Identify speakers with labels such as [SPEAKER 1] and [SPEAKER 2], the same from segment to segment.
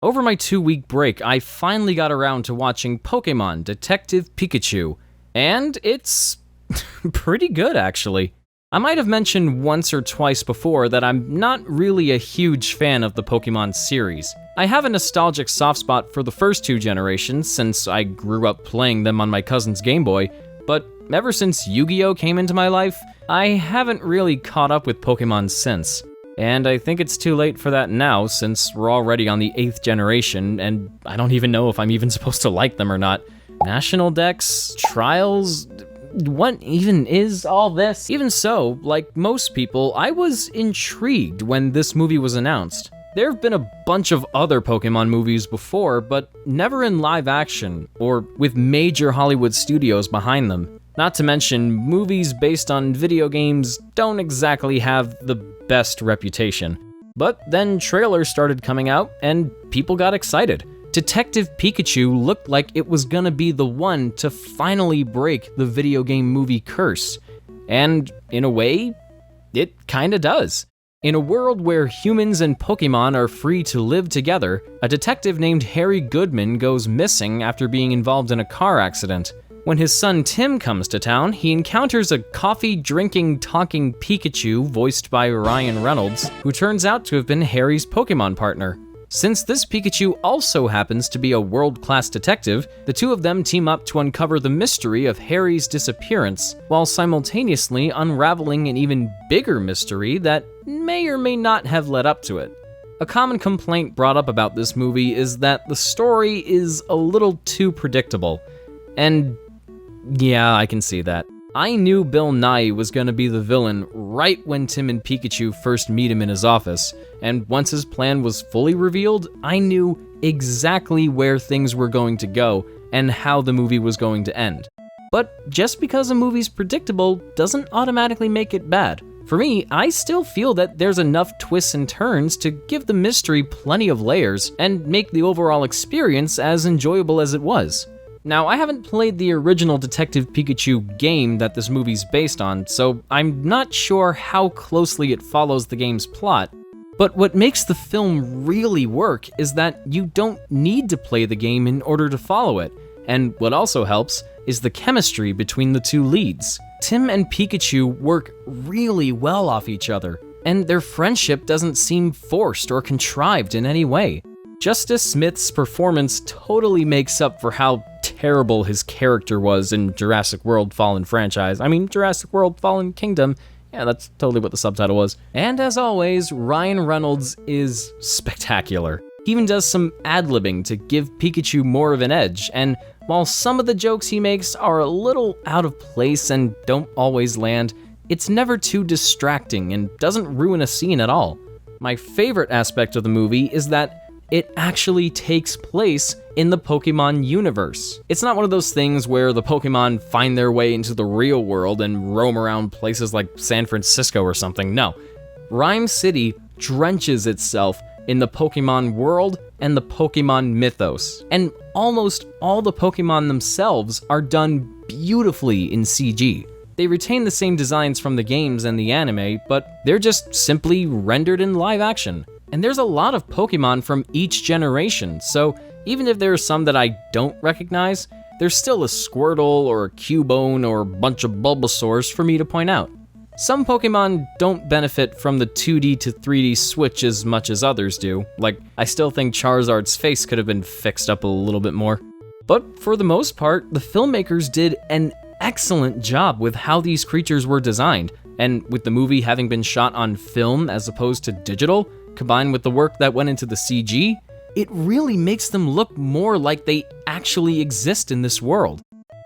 [SPEAKER 1] Over my 2-week break, I finally got around to watching Pokémon Detective Pikachu, and it's pretty good actually. I might have mentioned once or twice before that I'm not really a huge fan of the Pokémon series. I have a nostalgic soft spot for the first two generations since I grew up playing them on my cousin's Game Boy, but ever since Yu-Gi-Oh! Came into my life, I haven't really caught up with Pokémon since. And I think it's too late for that now, since we're already on the 8th generation, and I don't even know if I'm even supposed to like them or not. National Dex? Trials? What even is all this? Even so, like most people, I was intrigued when this movie was announced. There have been a bunch of other Pokemon movies before, but never in live action, or with major Hollywood studios behind them. Not to mention, movies based on video games don't exactly have the best reputation. But then trailers started coming out, and people got excited. Detective Pikachu looked like it was gonna be the one to finally break the video game movie curse. And in a way, it kinda does. In a world where humans and Pokemon are free to live together, a detective named Harry Goodman goes missing after being involved in a car accident. When his son Tim comes to town, he encounters a coffee-drinking, talking Pikachu voiced by Ryan Reynolds, who turns out to have been Harry's Pokemon partner. Since this Pikachu also happens to be a world-class detective, the two of them team up to uncover the mystery of Harry's disappearance, while simultaneously unraveling an even bigger mystery that may or may not have led up to it. A common complaint brought up about this movie is that the story is a little too predictable. And yeah, I can see that. I knew Bill Nye was gonna be the villain right when Tim and Pikachu first meet him in his office, and once his plan was fully revealed, I knew exactly where things were going to go and how the movie was going to end. But just because a movie's predictable doesn't automatically make it bad. For me, I still feel that there's enough twists and turns to give the mystery plenty of layers and make the overall experience as enjoyable as it was. Now, I haven't played the original Detective Pikachu game that this movie's based on, so I'm not sure how closely it follows the game's plot. But what makes the film really work is that you don't need to play the game in order to follow it. And what also helps is the chemistry between the two leads. Tim and Pikachu work really well off each other, and their friendship doesn't seem forced or contrived in any way. Justice Smith's performance totally makes up for how terrible his character was in Jurassic World Fallen franchise. I mean, Jurassic World Fallen Kingdom. Yeah, that's totally what the subtitle was. And as always, Ryan Reynolds is spectacular. He even does some ad-libbing to give Pikachu more of an edge, and while some of the jokes he makes are a little out of place and don't always land, it's never too distracting and doesn't ruin a scene at all. My favorite aspect of the movie is that it actually takes place in the Pokemon universe. It's not one of those things where the Pokemon find their way into the real world and roam around places like San Francisco or something. No. Rhyme City drenches itself in the Pokemon world and the Pokemon mythos. And almost all the Pokemon themselves are done beautifully in CG. They retain the same designs from the games and the anime, but they're just simply rendered in live action. And there's a lot of Pokemon from each generation, so even if there are some that I don't recognize, there's still a Squirtle or a Cubone or a bunch of Bulbasaurs for me to point out. Some Pokemon don't benefit from the 2D to 3D switch as much as others do. Like, I still think Charizard's face could have been fixed up a little bit more. But for the most part, the filmmakers did an excellent job with how these creatures were designed, and with the movie having been shot on film as opposed to digital, combined with the work that went into the CG, it really makes them look more like they actually exist in this world.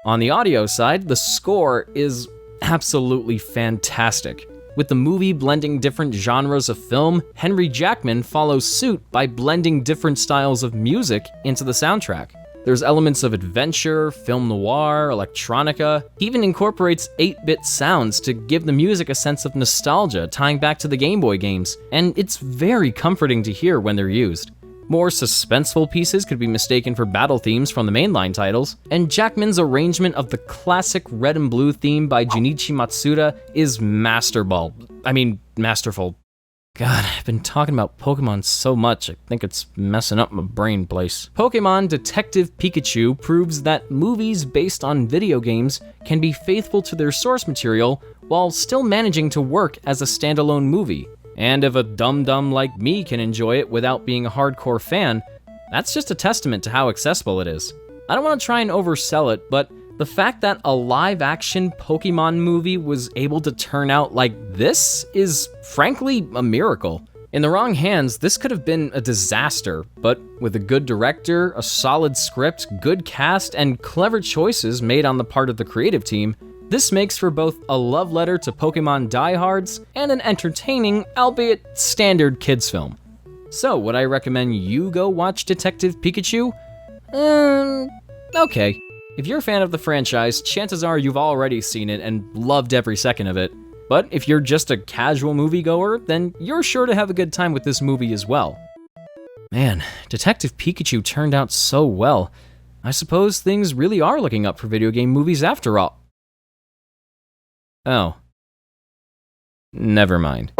[SPEAKER 1] On the audio side, the score is absolutely fantastic. With the movie blending different genres of film, Henry Jackman follows suit by blending different styles of music into the soundtrack. There's elements of adventure, film noir, electronica. He even incorporates 8-bit sounds to give the music a sense of nostalgia, tying back to the Game Boy games, and it's very comforting to hear when they're used. More suspenseful pieces could be mistaken for battle themes from the mainline titles, and Jackman's arrangement of the classic red and blue theme by Junichi Matsuda is masterful. God, I've been talking about Pokemon so much, I think it's messing up my brain place. Pokemon Detective Pikachu proves that movies based on video games can be faithful to their source material while still managing to work as a standalone movie. And if a dum-dum like me can enjoy it without being a hardcore fan, that's just a testament to how accessible it is. I don't want to try and oversell it, but the fact that a live-action Pokemon movie was able to turn out like this is, frankly, a miracle. In the wrong hands, this could have been a disaster, but with a good director, a solid script, good cast, and clever choices made on the part of the creative team, this makes for both a love letter to Pokemon diehards and an entertaining, albeit standard kids film. So, would I recommend you go watch Detective Pikachu? Okay. If you're a fan of the franchise, chances are you've already seen it and loved every second of it. But if you're just a casual moviegoer, then you're sure to have a good time with this movie as well. Man, Detective Pikachu turned out so well. I suppose things really are looking up for video game movies after all. Oh. Never mind.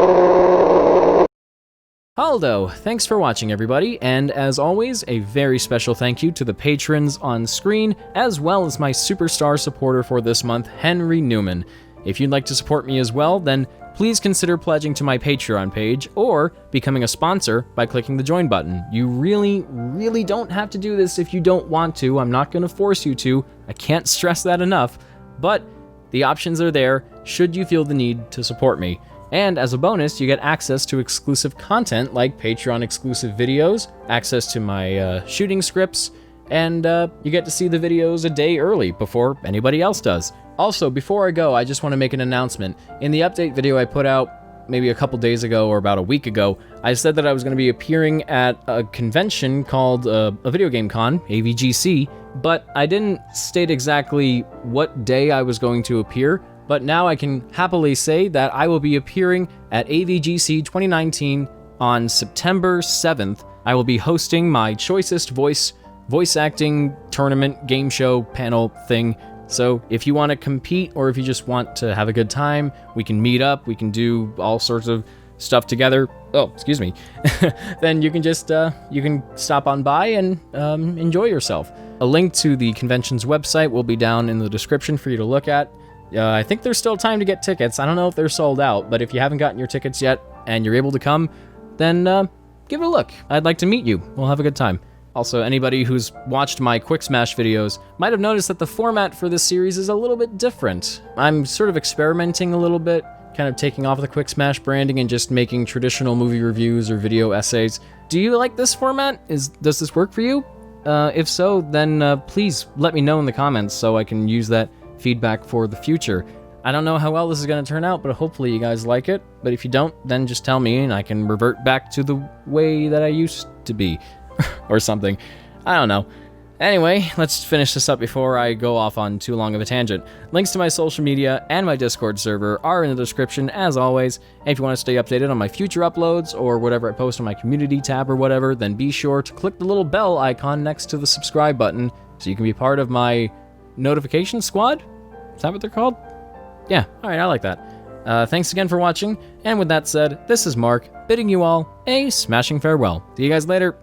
[SPEAKER 1] Aldo, thanks for watching everybody, and as always, a very special thank you to the patrons on screen, as well as my superstar supporter for this month, Henry Newman. If you'd like to support me as well, then please consider pledging to my Patreon page, or becoming a sponsor by clicking the join button. You really don't have to do this if you don't want to. I'm not gonna force you to. I can't stress that enough, but the options are there should you feel the need to support me. And as a bonus, you get access to exclusive content like Patreon exclusive videos, access to my shooting scripts, and you get to see the videos a day early before anybody else does. Also, before I go, I just want to make an announcement. In the update video I put out maybe a couple days ago or about a week ago, I said that I was going to be appearing at a convention called a video game con, AVGC, but I didn't state exactly what day I was going to appear. But now I can happily say that I will be appearing at AVGC 2019 on September 7th. I will be hosting my Choicest voice acting tournament game show panel thing. So if you want to compete or if you just want to have a good time, we can meet up, we can do all sorts of stuff together. Oh, excuse me. Then you can just you can stop on by and enjoy yourself. A link to the convention's website will be down in the description for you to look at. I think there's still time to get tickets. I don't know if they're sold out, but if you haven't gotten your tickets yet and you're able to come, then give it a look. I'd like to meet you. We'll have a good time. Also, anybody who's watched my Quick Smash videos might have noticed that the format for this series is a little bit different. I'm sort of experimenting a little bit, kind of taking off the Quick Smash branding and just making traditional movie reviews or video essays. Do you like this format? Does this work for you? If so, then please let me know in the comments so I can use that feedback for the future. I don't know how well this is going to turn out, but hopefully you guys like it. But if you don't, then just tell me and I can revert back to the way that I used to be. Or something. I don't know. Anyway, let's finish this up before I go off on too long of a tangent. Links to my social media and my Discord server are in the description, as always. And if you want to stay updated on my future uploads or whatever I post on my community tab or whatever, then be sure to click the little bell icon next to the subscribe button so you can be part of my notification squad? Is that what they're called? Yeah, alright, I like that. Thanks again for watching, and with that said, this is Mark, bidding you all a smashing farewell. See you guys later.